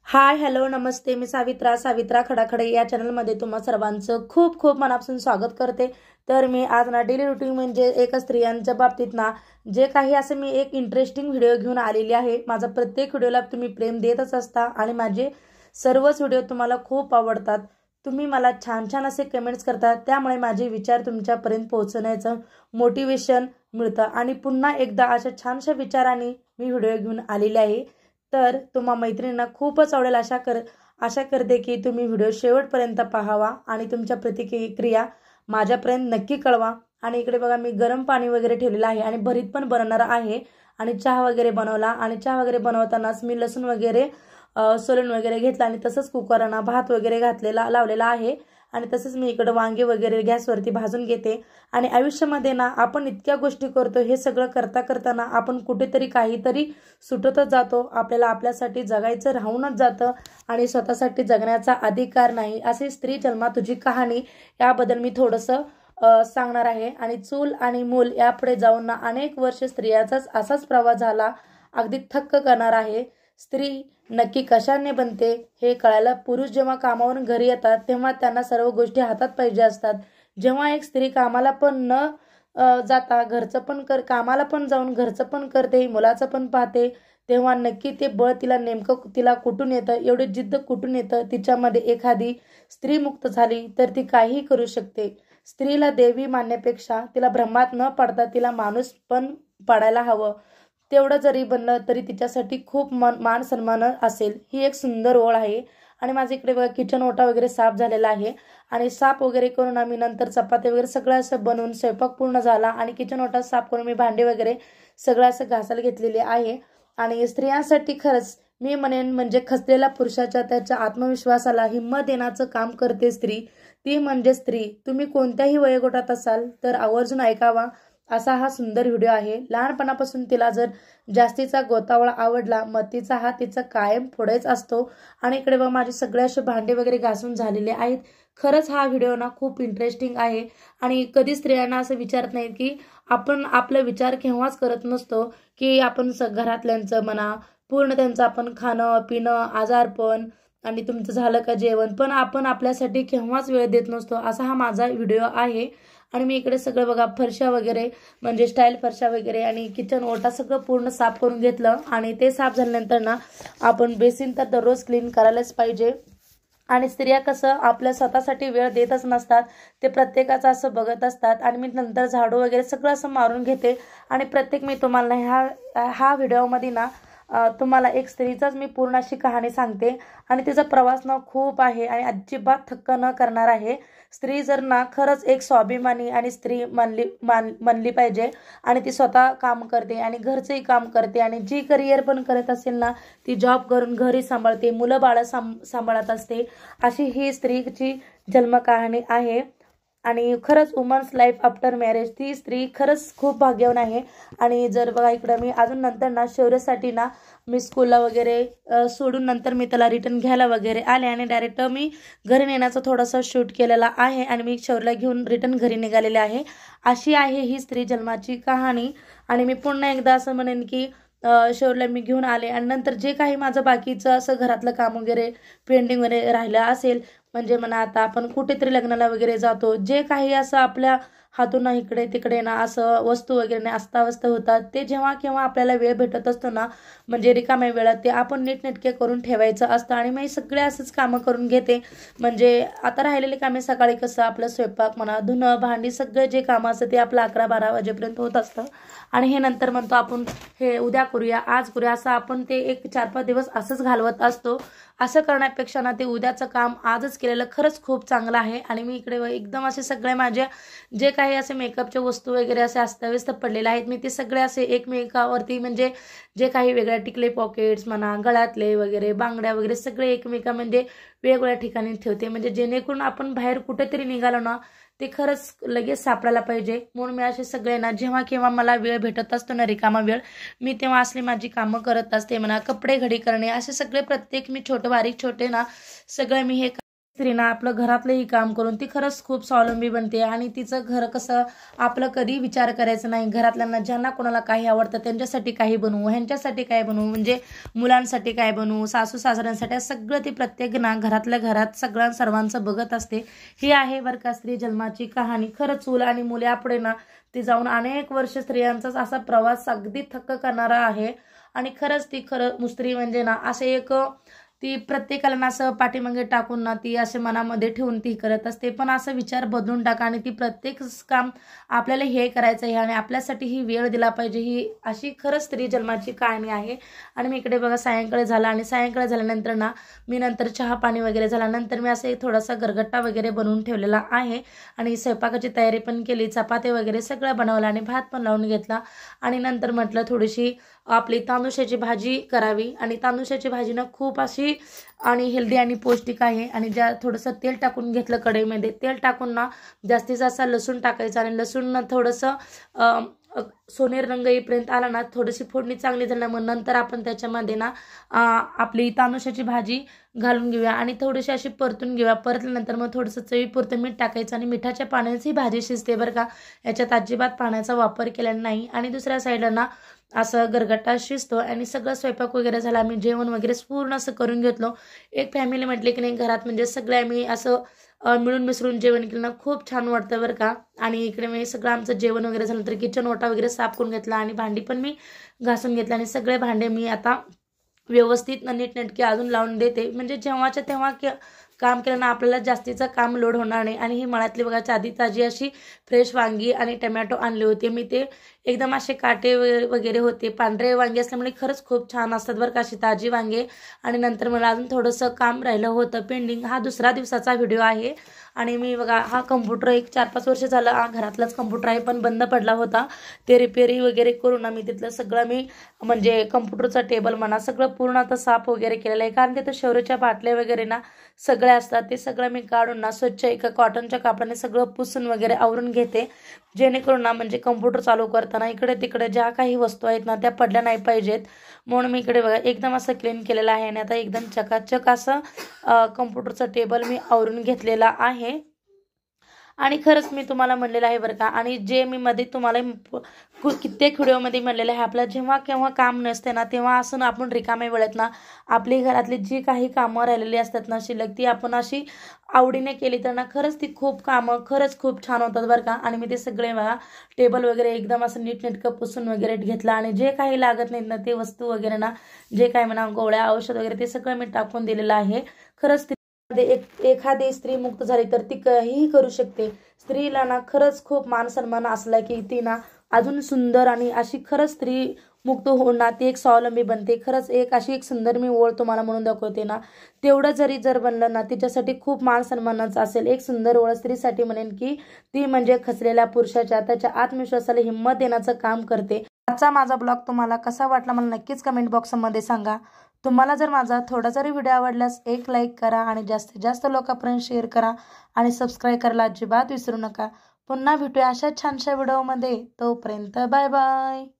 Hi hello नमस्ते, मी सावित्रा खडाखडे या चॅनलमध्ये तुम्हा सर्वांचं खूप खूप मनापासून स्वागत करते। तर मी आज ना डेली रुटीन म्हणजे एक स्त्रियांच्या बाबतीत ना जे काही असं मी एक इंटरेस्टिंग व्हिडिओ घेऊन आलेली आहे। माझा प्रत्येक व्हिडिओला तुम्ही प्रेम देतच असता आणि माझे सर्वच व्हिडिओ तुम्हाला खूप आवडतात। तुम्ही मला छान छान असे कमेंट्स करता, त्यामुळे माझे विचार तुमच्यापर्यंत पोहोचण्याचं मोटिवेशन मिळतं आणि पुन्हा एकदा अशा छानशा विचारांनी मी व्हिडिओ घेऊन आलेले आहे। तर तुम्हा मैत्रिणींना खूपच आवडेल आशा करते की तुम्ही व्हिडिओ शेवटपर्यंत पाहावा आणि तुमच्या प्रतिक्रिया माझ्यापर्यंत नक्की कळवा। आणि इकडे बघा मी गरम पाणी वगैरे ठेवलेलं आहे आणि भरीत पण बनवणार आहे आणि चहा वगैरे बनवला आणि चहा वगैरे बनवतानाच मी लसूण वगैरे सोलून वगैरे घेतला आणि तसंच कुकरना भात वगैरे लावलेला आहे आणि तसंच मी इकडे वांगे वगैरे गॅसवरती भाजून घेते। आणि आयुष्यामध्ये ना आपण इतक्या गोष्टी करतो, हे सगळं करताना आपण कुठेतरी काहीतरी सुटतच जातो। आपल्याला आपल्यासाठी जगायचं राहूनच जातं आणि स्वतःसाठी जगण्याचा अधिकार नाही। अशी स्त्री जन्मा तुझी कहाणी याबद्दल मी थोडंसं सांगणार आहे। आणि चूल आणि मूल यापुढे जाऊन ना अनेक वर्ष स्त्रियाचाच असाच प्रवास झाला, अगदी थक्क करणार आहे। स्त्री नक्की कशाने बनते हे कळायला पुरुष जेव्हा कामावरून घरी येतात तेव्हा त्यांना सर्व गोष्टी हातात पाहिजे असतात। जेव्हा एक स्त्री कामाला पण न जाता घरचं पण कामाला पण जाऊन घरचं पण करते, मुलाचं पण पाहते, तेव्हा नक्की ते बळ तिला कुठून येतं, एवढी जिद्द कुठून येतं। तिच्यामध्ये एखादी स्त्री मुक्त झाली तर ती काहीही करू शकते। स्त्रीला देवी मानण्यापेक्षा तिला ब्रह्मात न पडता तिला माणूस पण पाडायला हवं। तेवढं जरी बनलं तरी तिच्यासाठी खूप मान सन्मान असेल, ही एक सुंदर ओळ आहे। आणि माझ्या इकडे बघा किचन ओटा वगैरे साफ झालेला आहे आणि साफ वगैरे करून आम्ही नंतर चपाती वगैरे सगळं असं बनवून स्वयंपाक पूर्ण झाला आणि किचन ओटा साफ करून मी भांडे वगैरे सगळं असं घासायला घेतलेले आहे। आणि स्त्रियांसाठी खरंच मी म्हणेन म्हणजे खचलेल्या पुरुषाच्या त्याच्या आत्मविश्वासाला हिंमत देण्याचं काम करते स्त्री, ती म्हणजे स्त्री। तुम्ही कोणत्याही वयोगटात असाल तर आवर्जून ऐकावा असा हा सुंदर व्हिडिओ आहे। लहानपणापासून तिला जर जास्तीचा गोतावळा आवडला मग तिचा हात तिचा कायम पुढेच असतो। आणि इकडे बघा माझे सगळे असे भांडे वगैरे घासून झालेले आहेत। खरंच हा व्हिडिओ ना खूप इंटरेस्टिंग आहे आणि कधी स्त्रियांना असं विचारत नाहीत की आपण आपला विचार केव्हाच करत नसतो की आपण घरातल्यांचं म्हणा पूर्ण त्यांचं आपण खाणं पिणं आजारपण आणि तुमचं झालं का जेवण, पण आपण आपल्यासाठी केव्हाच वेळ देत नसतो। असा हा माझा व्हिडिओ आहे। आणि मी इकडे सगळं बघा फरशा वगैरे म्हणजे स्टाईल फरशा वगैरे आणि किचन ओटा सगळं पूर्ण साफ करून घेतलं आणि ते साफ झाल्यानंतर ना आपण बेसिन तर दररोज क्लीन करायलाच पाहिजे। आणि स्त्रिया कसं आपल्या स्वतःसाठी वेळ देतच नसतात, ते प्रत्येकाचं असं बघत असतात। आणि मी नंतर झाडू वगैरे सगळं असं मारून घेते आणि मी तुम्हाला ह्या व्हिडिओमध्ये ना तुम्हाला एक स्त्रीचाच मी पूर्ण अशी कहाणी सांगते आणि तिचा प्रवास ना खूप आहे आणि अजिबात थक्क न करणार आहे। स्त्री जर ना खरंच एक स्वाभिमानी आणि स्त्री मानली पाहिजे आणि ती स्वतः काम करते आणि घरचंही काम करते आणि जी करिअर पण करत असेल ना ती जॉब करून घरी सांभाळते, मुलं बाळ सांभाळत असते, अशी ही स्त्रीची जन्मकहाणी आहे। आणि खरंच वुमन्स लाईफ आफ्टर मॅरेज ती स्त्री खरंच खूप भाग्यवान आहे। आणि जर बघा इकडं मी अजून नंतर ना शौर्यसाठी ना मी स्कूलला वगैरे सोडून नंतर मी त्याला रिटर्न घ्यायला वगैरे आले आणि डायरेक्ट मी घरी नेण्याचा थोडासा शूट केलेला आहे आणि मी शौर्यला घेऊन रिटर्न घरी निघालेले आहे। अशी आहे ही स्त्री जन्माची कहाणी। आणि मी पुन्हा एकदा असं म्हणेन की शौर्यला मी घेऊन आले आणि नंतर जे काही माझं बाकीचं असं घरातलं काम वगैरे पेंडिंग वगैरे राहिलं असेल, म्हणजे म्हणा आता आपण कुठेतरी लग्नाला वगैरे जातो, जे काही असं आपल्या हातून इकडे तिकडे ना असं वस्तू वगैरे ना अस्ताव्यस्त होतात, ते जेव्हा केव्हा आपल्याला वेळ भेटत असतो ना म्हणजे रिकाम्या वेळात ते आपण नीटनेटके करून ठेवायचं असतं। आणि मी सगळे असंच कामं करून घेते, म्हणजे आता राहिलेले कामे सकाळी कसं आपलं स्वयंपाक म्हणा धुणं भांडी सगळे जे कामं असतं ते आपलं 11-12 वाजेपर्यंत होत असतं आणि हे नंतर म्हणतो आपण हे उद्या करूया आज करूया, असं आपण ते एक 4-5 दिवस असंच घालवत असतो। असं करण्यापेक्षा ना ते उद्याचं काम आजच केलेलं खरंच खूप चांगलं आहे। आणि मी इकडे एकदम असे सगळे माझे जे काही असे मेकअपच्या वस्तू वगैरे असे अस्ताव्यस्त पडलेले आहेत, मी ते सगळे असे एकमेकावरती म्हणजे जे काही वेगळ्या टिकले पॉकेट्स म्हणा गळ्यातले वगैरे बांगड्या वगैरे सगळे एकमेका म्हणजे वेगवेगळ्या ठिकाणी ठेवते, म्हणजे जेणेकरून आपण बाहेर कुठेतरी निघालो ना ते खरंच लगेच सापडायला पाहिजे। म्हणून मी असे सगळे ना जेव्हा केव्हा मला वेळ भेटत असतो ना रिकामा वेळ, मी तेव्हा असली माझी कामं करत असते म्हणा, कपडे घडी करणे असे सगळे प्रत्येक मी छोटे बारीक छोटे ना सगळे मी हे स्त्रीना आपलं घरातलंही काम करून ती खरंच खूप स्वावलंबी बनते आणि तिचं घर कसं आपलं कधी विचार करायचं नाही, घरातल्यांना ज्यांना कोणाला काही आवडतं त्यांच्यासाठी काही बनवू, ह्यांच्यासाठी काय बनवू, म्हणजे मुलांसाठी काय बनवू, सासू सासऱ्यांसाठी, सगळं ती प्रत्येक ना घरातल्या घरात सर्वांचं बघत असते। ही आहे बरं का स्त्री जन्माची कहाणी। खरंच चूल आणि मुले यापुढे ना ती जाऊन अनेक वर्ष स्त्रियांचाच असा प्रवास अगदी थक्क करणारा आहे आणि खरंच ती स्त्री म्हणजे ना असे एक ती प्रत्येकाला ना असं पाठीमागे टाकून ना ती असे मनामध्ये ठेवून ती करत असते, पण असं विचार बदलून टाका आणि ती प्रत्येक काम आपल्याला हे करायचं आहे आणि आपल्यासाठी ही वेळ दिला पाहिजे, ही अशी खरंच स्त्री जन्माची कहाणी आहे। आणि मी इकडे बघा सायंकाळ झाला आणि सायंकाळ झाल्यानंतर ना मी नंतर चहा पाणी वगैरे झाल्यानंतर मी असं थोडासा गरगट्टा वगैरे बनवून ठेवलेला आहे आणि स्वयंपाकाची तयारी पण केली, चपाती वगैरे सगळं बनवलं आणि भात पण लावून घेतला आणि नंतर म्हटलं थोडीशी आपली तांदूळाची भाजी करावी आणि तांदूळाची भाजी ना खूप अशी आणि हेल्दी आणि पौष्टिक आहे। आणि ज्या थोडंसं तेल टाकून घेतलं कढईमध्ये, तेल टाकून ना जास्तीत जास्त लसूण टाकायचं आणि लसूण थोडंसं सोनेरी रंग येईपर्यंत आला ना, थोडीशी फोडणी चांगली झाली मग नंतर आपण त्याच्यामध्ये ना आपली तांदूळाची भाजी घालून घेऊया आणि थोडीशी अशी परतून घेऊया। परतल्यानंतर मग थोडंसं चवीपुरतं मीठ टाकायचं आणि मिठाच्या पाण्याची भाजी शिजते बरं का, याच्यात अजिबात पाण्याचा वापर केलेला नाही। आणि दुसऱ्या साईडला ना असं गरगट्टा शिजतो आणि सगळं स्वयंपाक वगैरे झाला, मी जेवण वगैरे पूर्ण असं करून घेतलो। एक फॅमिली म्हटले की नाही घरात म्हणजे सगळ्या मी असं मिळून मिसळून जेवण केलं ना खूप छान वाटतं बरं का। आणि इकडे मी सगळं आमचं जेवण वगैरे झालं तर किचन ओटा वगैरे साफ करून घेतला आणि भांडी पण मी घासून घेतला आणि सगळे भांडे मी आता व्यवस्थित नीटनेटके अजून लावून देते, म्हणजे जेव्हाच्या तेव्हा काम केलं ना आपल्याला जास्तीचं काम लोड होणार नाही। आणि ही मळ्यातली बघा ताजी अशी फ्रेश वांगी आणि टमॅटो आणले होते मी, ते एकदम असे काटे वगैरे होते, पांढरे वांगे असल्यामुळे खरंच खूप छान असतात बरं का अशी ताजी वांगे। आणि नंतर मला अजून थोडंसं काम राहिलं होतं पेंडिंग, हा दुसरा दिवसाचा व्हिडिओ आहे। आणि मी बघा हा कम्प्युटर एक 4-5 वर्ष झालं घरातलाच कम्प्युटर आहे, पण बंद पडला होता, ते रिपेअरी वगैरे करून ना मी तिथलं सगळं मी म्हणजे कम्प्युटरचा टेबल म्हणा सगळं पूर्ण आता साफ वगैरे केलेलं आहे, कारण तिथं शौर्याच्या बाटल्या वगैरे ना सगळे असतात, ते सगळं मी काढून ना स्वच्छ एका कॉटनच्या कापडाने सगळं पुसून वगैरे आवरून घेते, जेणेकरून ना म्हणजे कम्प्युटर चालू करताना इकडे तिकडे ज्या काही वस्तू आहेत ना त्या पडल्या नाही पाहिजेत, म्हणून मी इकडे बघा एकदम असं क्लीन केलेलं आहे आणि आता एकदम चकाचक असं कम्प्युटरचं टेबल मी आवरून घेतलेला आहे। आणि खरंच मी तुम्हाला म्हणलेलं आहे बरं का, आणि जे मी मध्ये तुम्हाला कित्येक व्हिडिओमध्ये म्हणलेलं आहे, आपलं जेव्हा केव्हा काम नसते ना तेव्हा असं आपण रिकाम्या वेळेत ना आपली घरातली जी काही कामं राहिलेली असतात ना शिल्लक, ती आपण अशी आवडीने केली तर ना खरंच ती खूप कामं खरंच खूप छान होतात बरं का। आणि मी ते सगळे बघा टेबल वगैरे एकदम असं नीटनेटकं पुसून वगैरे घेतलं आणि जे काही लागत नाहीत ना ते वस्तू वगैरे ना जे काही म्हणा गोळ्या औषध वगैरे ते सगळं मी टाकून दिलेलं आहे। खरंच एखादी स्त्री मुक्त झाली तर ती काहीही करू शकते, स्त्रीला ना खरंच खूप मान सन्मान असला की ती ना अजून सुंदर आणि अशी खरंच स्त्री मुक्त होऊन ना ती एक स्वावलंबी बनते। खरंच एक अशी एक सुंदर मी ओळ तुम्हाला म्हणून दाखवते ना, तेवढं जर बनलं ना तिच्यासाठी खूप मान सन्मानाचं असेल। एक सुंदर ओळ स्त्रीसाठी म्हणेन की ती म्हणजे खचलेल्या पुरुषाच्या त्याच्या आत्मविश्वासाला हिंमत देण्याचं काम करते। आजचा माझा ब्लॉग तुम्हाला कसा वाटला मला नक्कीच कमेंट बॉक्समध्ये सांगा। तुम्हाला जर माझा थोडा जरी व्हिडिओ आवडल्यास एक लाईक करा आणि जास्तीत जास्त लोकांपर्यंत शेअर करा आणि सबस्क्राईब करायला अजिबात विसरू नका। पुन्हा भेटूया अशा छानशा व्हिडिओमध्ये, तोपर्यंत बाय बाय।